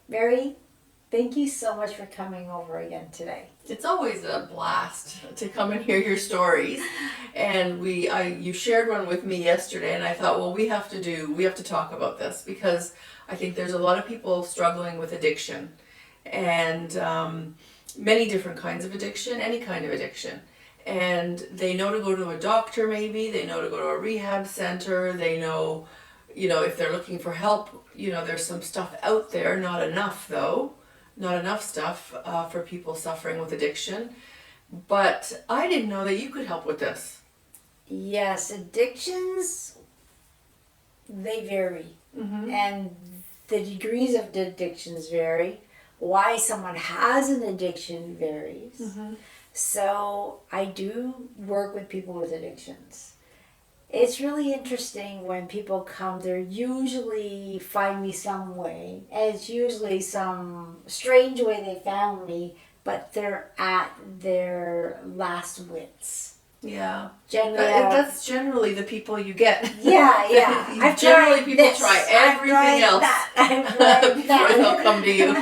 Mary, thank you so much for coming over again today. It's always a blast to come and hear your stories. And you shared one with me yesterday, and I thought, well, we have to talk about this because I think there's a lot of people struggling with addiction, and many different kinds of addiction, any kind of addiction. And they know to go to a doctor, maybe they know to go to a rehab center. They know, if they're looking for help, there's some stuff out there. Not enough though. Not enough stuff for people suffering with addiction. But I didn't know that you could help with this. Yes, addictions, they vary. Mm-hmm. And the degrees of the addictions vary. Why someone has an addiction varies. Mm-hmm. So I do work with people with addictions. It's really interesting when people come, they're usually find me some way. And it's usually some strange way they found me, but they're at their last wits. Yeah. Generally, That's generally the people you get. Yeah. I've generally tried people this, try everything else I've tried before that. they'll come to you.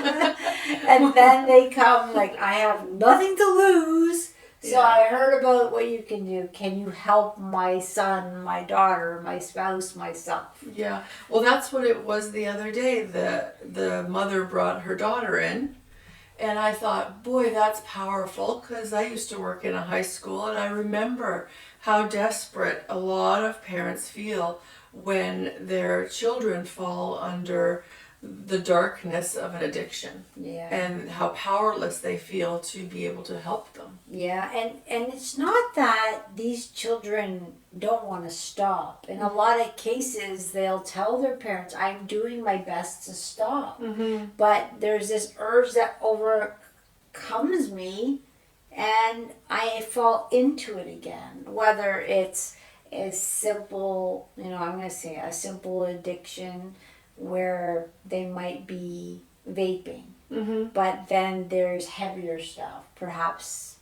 And then they come like, I have nothing to lose. So Yeah. I heard about what you can do. Can you help my son, my daughter, my spouse, myself? Yeah. Well, that's what it was the other day. The mother brought her daughter in, and I thought, boy, that's powerful, because I used to work in a high school, and I remember how desperate a lot of parents feel when their children fall under the darkness of an addiction, Yeah. and how powerless they feel to be able to help them. Yeah, and it's not that these children don't want to stop. In a lot of cases, they'll tell their parents, I'm doing my best to stop. Mm-hmm. But there's this urge that overcomes me, and I fall into it again. Whether it's a simple, I'm going to say a simple addiction where they might be vaping. Mm-hmm. But then there's heavier stuff, perhaps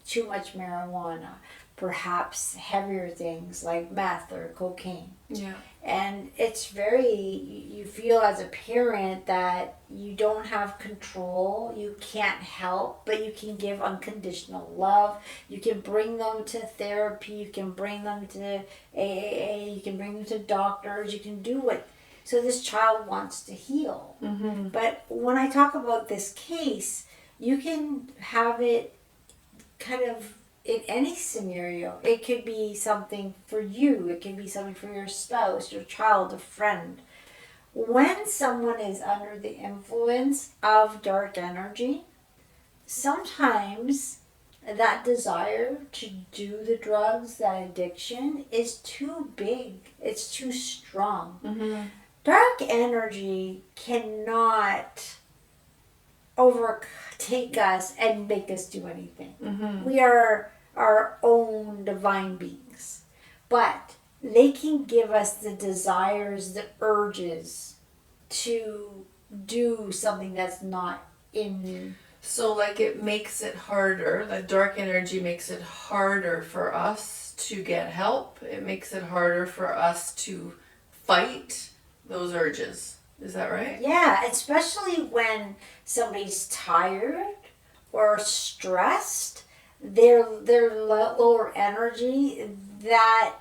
too much marijuana, perhaps heavier things like meth or cocaine. Yeah. And it's you feel as a parent that you don't have control, you can't help, but you can give unconditional love. You can bring them to therapy, you can bring them to AAA, you can bring them to doctors, you can do it. So this child wants to heal. Mm-hmm. But when I talk about this case, you can have it kind of in any scenario. It could be something for you. It could be something for your spouse, your child, a friend. When someone is under the influence of dark energy, sometimes that desire to do the drugs, that addiction, is too big. It's too strong. Mm-hmm. Dark energy cannot overtake us and make us do anything. Mm-hmm. We are our own divine beings. But they can give us the desires, the urges to do something that's not in you. So like it makes it harder, the dark energy makes it harder for us to get help. It makes it harder for us to fight those urges. Is that right? Yeah, especially when somebody's tired or stressed, their lower energy, that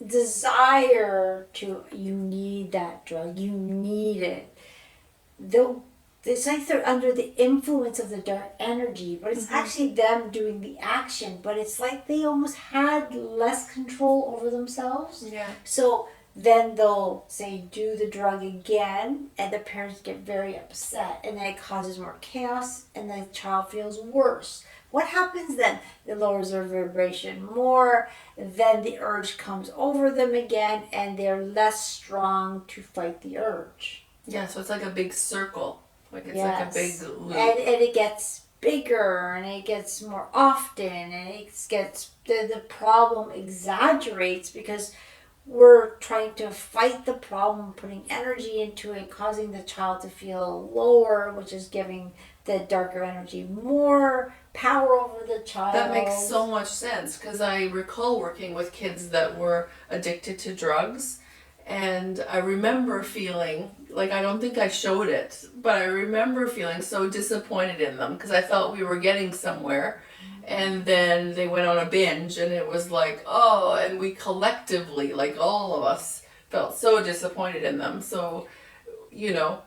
desire to, you need that drug, you need it. It's like they're under the influence of the dark energy, but it's actually them doing the action, but it's like they almost had less control over themselves. Yeah. So then they'll say, do the drug again, and the parents get very upset, and then it causes more chaos, and the child feels worse. What happens then? It lowers their vibration more, then the urge comes over them again, and they're less strong to fight the urge. Yeah, so it's like a big circle. Like it's Yes. like a big loop. And it gets bigger, and it gets more often, and it gets, the problem exaggerates because we're trying to fight the problem, putting energy into it, causing the child to feel lower, which is giving the darker energy more power over the child. That makes so much sense, because I recall working with kids that were addicted to drugs, and I remember feeling like, I don't think I showed it, but I remember feeling so disappointed in them because I felt we were getting somewhere. And then they went on a binge, and it was like, oh, and we collectively, like all of us, felt so disappointed in them. So, you know,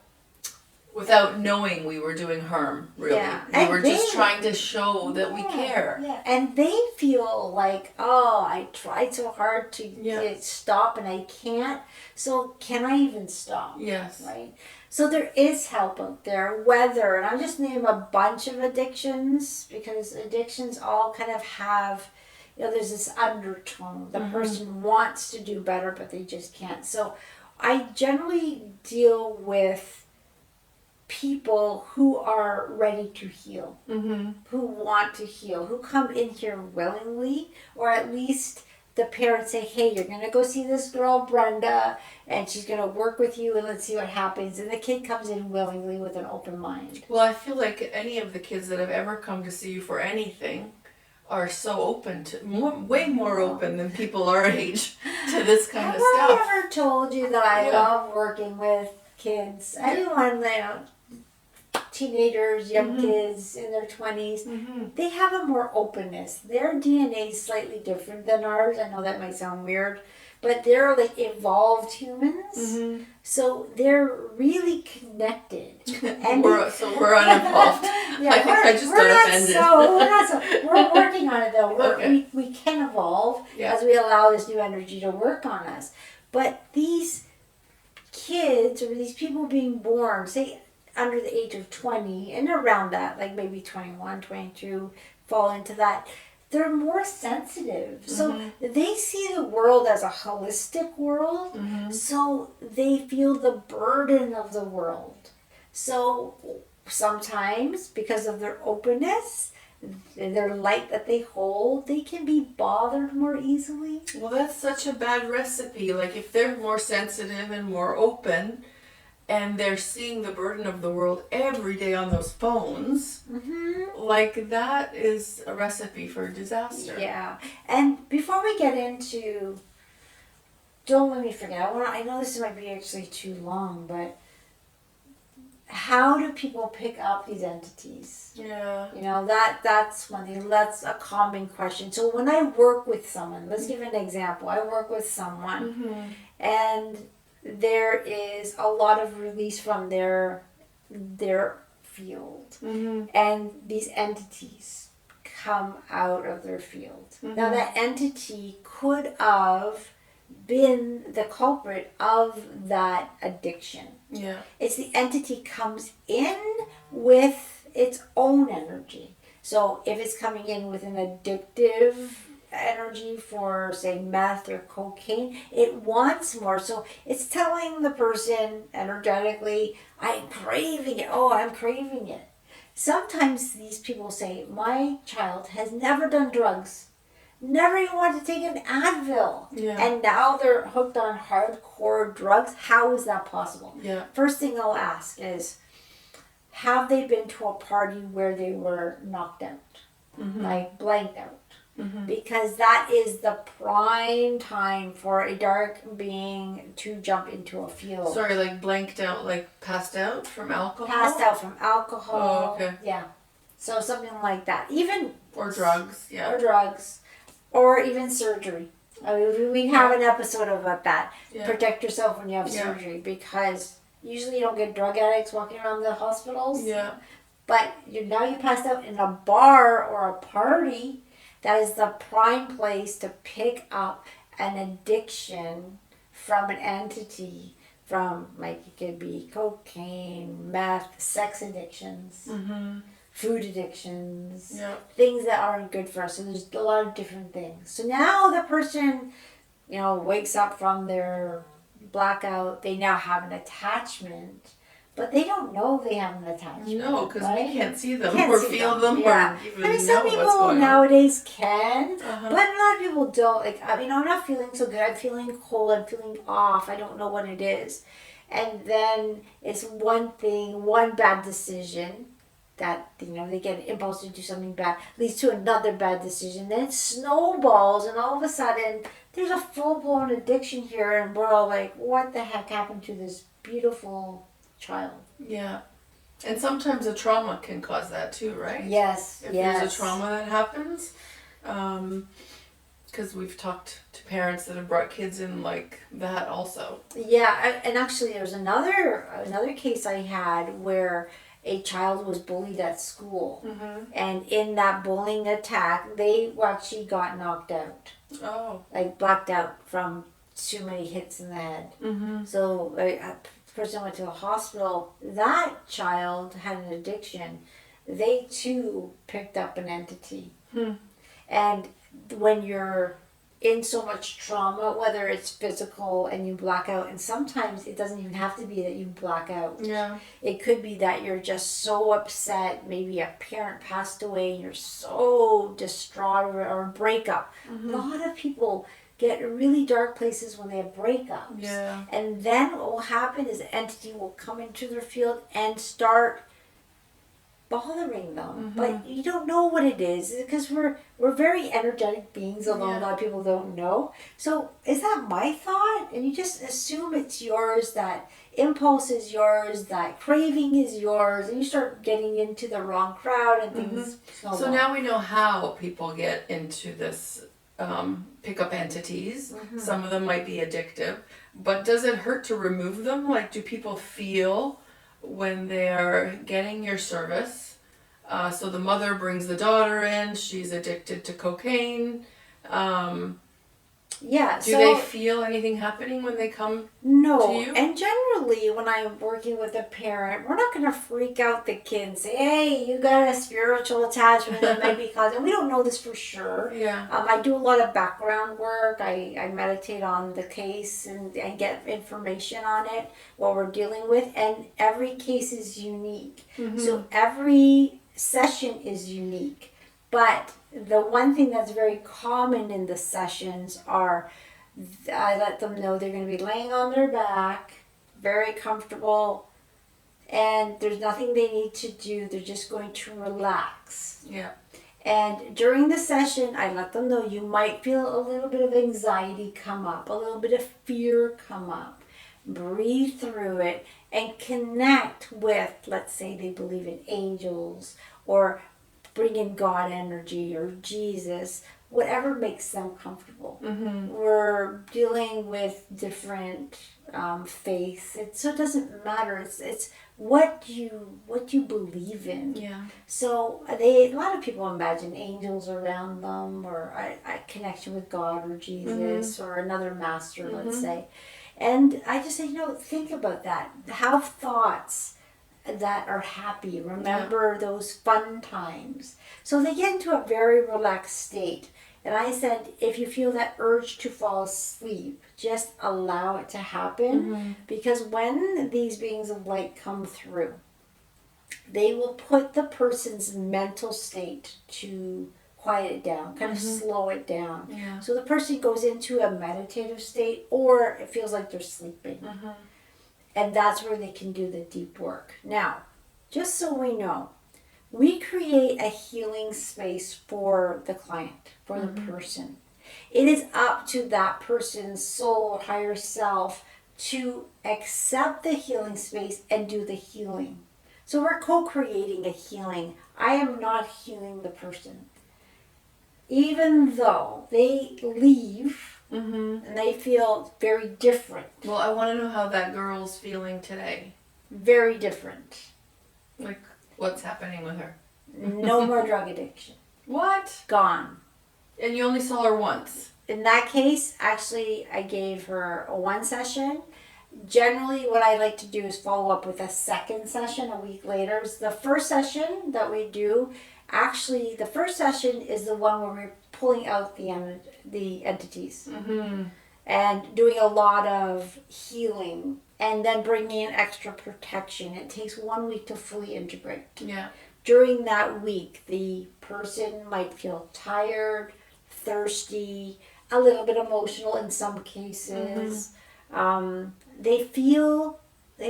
without knowing we were doing harm, really. Yeah. We were just trying to show that we care. Yeah. And they feel like, oh, I tried so hard to stop and I can't. So can I even stop? Yes. Right? So there is help out there, whether, and I'll just name a bunch of addictions, because addictions all kind of have, there's this undertone. The person wants to do better, but they just can't. So I generally deal with people who are ready to heal, who want to heal, who come in here willingly, or at least the parents say, hey, you're going to go see this girl, Brenda, and she's going to work with you, and let's see what happens. And the kid comes in willingly with an open mind. Well, I feel like any of the kids that have ever come to see you for anything are so open to, way more open than people our age to this kind of stuff. Have I ever told you that I love working with kids? Anyone, teenagers, young kids in their 20s, they have a more openness. Their DNA is slightly different than ours. I know that might sound weird, but they're like evolved humans. So they're really connected. And we're uninvolved. I think I just got offended. We're working on it though. We can evolve as we allow this new energy to work on us. But these kids, or these people being born, say under the age of 20 and around that, like maybe 21, 22, fall into that, they're more sensitive. So they see the world as a holistic world. So they feel the burden of the world. So sometimes, because of their openness, their light that they hold, they can be bothered more easily. Well, that's such a bad recipe. Like, if they're more sensitive and more open, and they're seeing the burden of the world every day on those phones, like, that is a recipe for disaster. Yeah. And before we get into, don't let me forget, I know this might be actually too long, but how do people pick up these entities? Yeah. That's one thing. That's a common question. So when I work with someone, let's give an example. I work with someone, and there is a lot of release from their field, and these entities come out of their field. Now that entity could have been the culprit of that addiction. Yeah. It's the entity comes in with its own energy. So if it's coming in with an addictive energy for, say, meth or cocaine, it wants more. So it's telling the person energetically, I'm craving it. Oh, I'm craving it. Sometimes these people say, my child has never done drugs, never even wanted to take an Advil, and now they're hooked on hardcore drugs. How is that possible? Yeah. First thing I'll ask is, have they been to a party where they were knocked out, like blanked out? Because that is the prime time for a dark being to jump into a field. Sorry, like blanked out, like passed out from alcohol? Passed out from alcohol. Oh, okay. Yeah. So something like that. Even... Or drugs, yeah. Or drugs. Or even surgery. I mean, we have an episode about that. Yeah. Protect yourself when you have surgery, because usually you don't get drug addicts walking around the hospitals. Yeah. But now you passed out in a bar or a party. That is the prime place to pick up an addiction from an entity, from, like, it could be cocaine, meth, sex addictions, food addictions, things that aren't good for us. So there's a lot of different things. So now the person, wakes up from their blackout. They now have an attachment, but they don't know they have an attachment. No, because we can't see them or feel them or even some know people what's going nowadays can, but a lot of people don't. Like, I'm not feeling so good. I'm feeling cold. I'm feeling off. I don't know what it is. And then it's one bad decision that, they get an impulse to do something bad, leads to another bad decision. Then it snowballs, and all of a sudden, there's a full-blown addiction here, and we're all like, what the heck happened to this beautiful child. Yeah. And sometimes a trauma can cause that too, right? Yes, If yes. there's a trauma that happens, because we've talked to parents that have brought kids in like that also. Yeah, and actually there's another case I had where a child was bullied at school. And in that bullying attack, they actually got knocked out. Oh. Like blacked out from too many hits in the head. So a person went to the hospital. That child had an addiction. They too picked up an entity. And when you're in so much trauma, whether it's physical and you black out, and sometimes it doesn't even have to be that you black out. Yeah. It could be that you're just so upset, maybe a parent passed away and you're so distraught, or a breakup. A lot of people get really dark places when they have breakups. Yeah. And then what will happen is an entity will come into their field and start bothering them, but you don't know what it is, because we're very energetic beings, although a lot of people don't know. So is that my thought? And you just assume it's yours, that impulse is yours, that craving is yours, and you start getting into the wrong crowd and things snowball. So now we know how people get into this, pick up entities. Some of them might be addictive, but does it hurt to remove them? Like, do people feel when they're getting your service? So the mother brings the daughter in, she's addicted to cocaine. Do they feel anything happening when they come to you? And generally when I'm working with a parent, we're not going to freak out the kid and say, hey, you got a spiritual attachment that might be causing. We don't know this for sure. Yeah. I do a lot of background work. I meditate on the case and get information on it, what we're dealing with, and every case is unique. So every session is unique. But the one thing that's very common in the sessions are, I let them know they're going to be laying on their back, very comfortable, and there's nothing they need to do. They're just going to relax. Yeah. And during the session, I let them know you might feel a little bit of anxiety come up, a little bit of fear come up. Breathe through it and connect with, let's say they believe in angels, or bring in God energy or Jesus, whatever makes them comfortable. We're dealing with different faiths, so it doesn't matter. It's what you believe in. Yeah. So a lot of people imagine angels around them, or a connection with God or Jesus or another master, let's say. And I just say, think about that. Have thoughts that are happy. Remember those fun times. So they get into a very relaxed state. And I said, if you feel that urge to fall asleep, just allow it to happen. Because when these beings of light come through, they will put the person's mental state to quiet it down, kind of slow it down. Yeah. So the person goes into a meditative state, or it feels like they're sleeping. And that's where they can do the deep work. Now, just so we know, we create a healing space for the client, for the person. It is up to that person's soul or higher self to accept the healing space and do the healing. So we're co-creating a healing. I am not healing the person. Even though they leave and they feel very different. Well, I want to know how that girl's feeling today. Very different. Like, what's happening with her? No more drug addiction. What? Gone. And you only saw her once? In that case, actually, I gave her a 1 session. Generally, what I like to do is follow up with a second session a week later. The first session that we do, actually, the first session is the one where we're pulling out the entities and doing a lot of healing, and then bringing in extra protection. It takes 1 week to fully integrate. Yeah. During that week, the person might feel tired, thirsty, a little bit emotional in some cases. They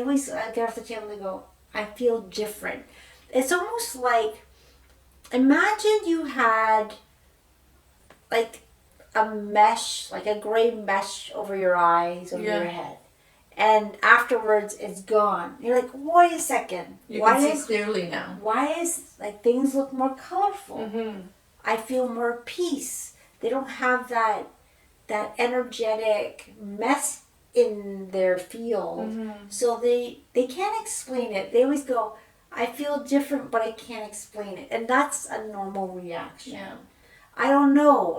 always get off the table and they go, I feel different. It's almost like, imagine you had like a mesh, like a gray mesh over your eyes, over your head. and afterwards it's gone. You're like, wait a second. You can see clearly now. Why is like things look more colorful? Mm-hmm. I feel more peace. They don't have that energetic mess in their field. Mm-hmm. So they can't explain it. They always go, I feel different, but I can't explain it. And that's a normal reaction. Yeah. I don't know.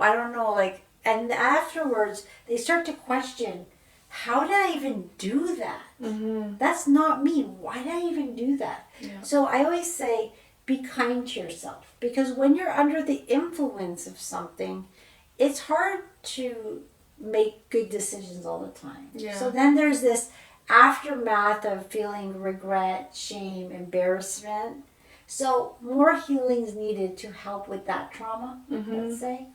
Like, and afterwards, they start to question, how did I even do that? Mm-hmm. That's not me. Why did I even do that? Yeah. So I always say, be kind to yourself. Because when you're under the influence of something, it's hard to make good decisions all the time. Yeah. So then there's this aftermath of feeling regret, shame, embarrassment. So more healing is needed to help with that trauma, let's say.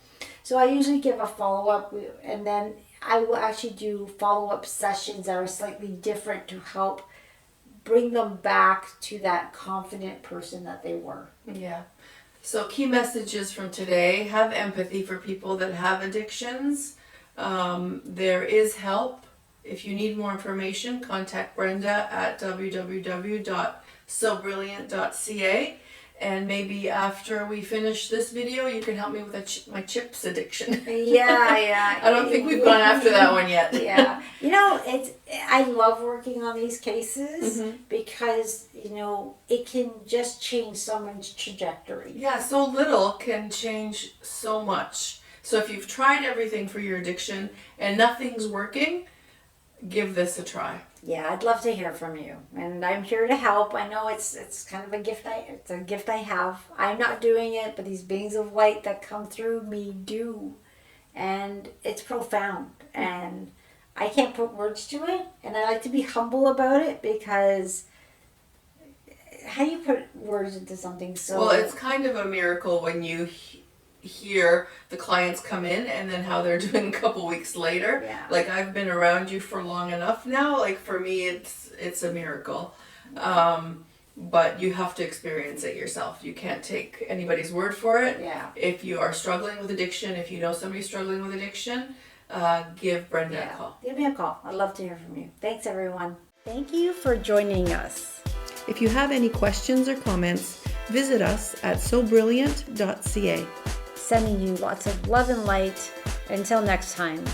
So I usually give a follow-up, and then I will actually do follow-up sessions that are slightly different to help bring them back to that confident person that they were. Yeah. So key messages from today: have empathy for people that have addictions. There is help. If you need more information, contact Brenda at www.sobrilliant.ca. And maybe after we finish this video, you can help me with my chips addiction. Yeah. I don't think we've gone after that one yet. Yeah. I love working on these cases because, it can just change someone's trajectory. Yeah, so little can change so much. So if you've tried everything for your addiction and nothing's working, give this a try. Yeah, I'd love to hear from you, and I'm here to help. I know it's kind of a gift. It's a gift I have. I'm not doing it, but these beings of light that come through me do, and it's profound. And I can't put words to it, and I like to be humble about it because how do you put words into something so? Well, it's kind of a miracle when you hear the clients come in and then how they're doing a couple weeks later. Yeah. Like, I've been around you for long enough now. Like, for me, it's a miracle. But you have to experience it yourself. You can't take anybody's word for it. Yeah. If you are struggling with addiction, if you know somebody struggling with addiction, give Brenda a call. Give me a call. I'd love to hear from you. Thanks, everyone. Thank you for joining us. If you have any questions or comments, visit us at sobrilliant.ca. Sending you lots of love and light. Until next time.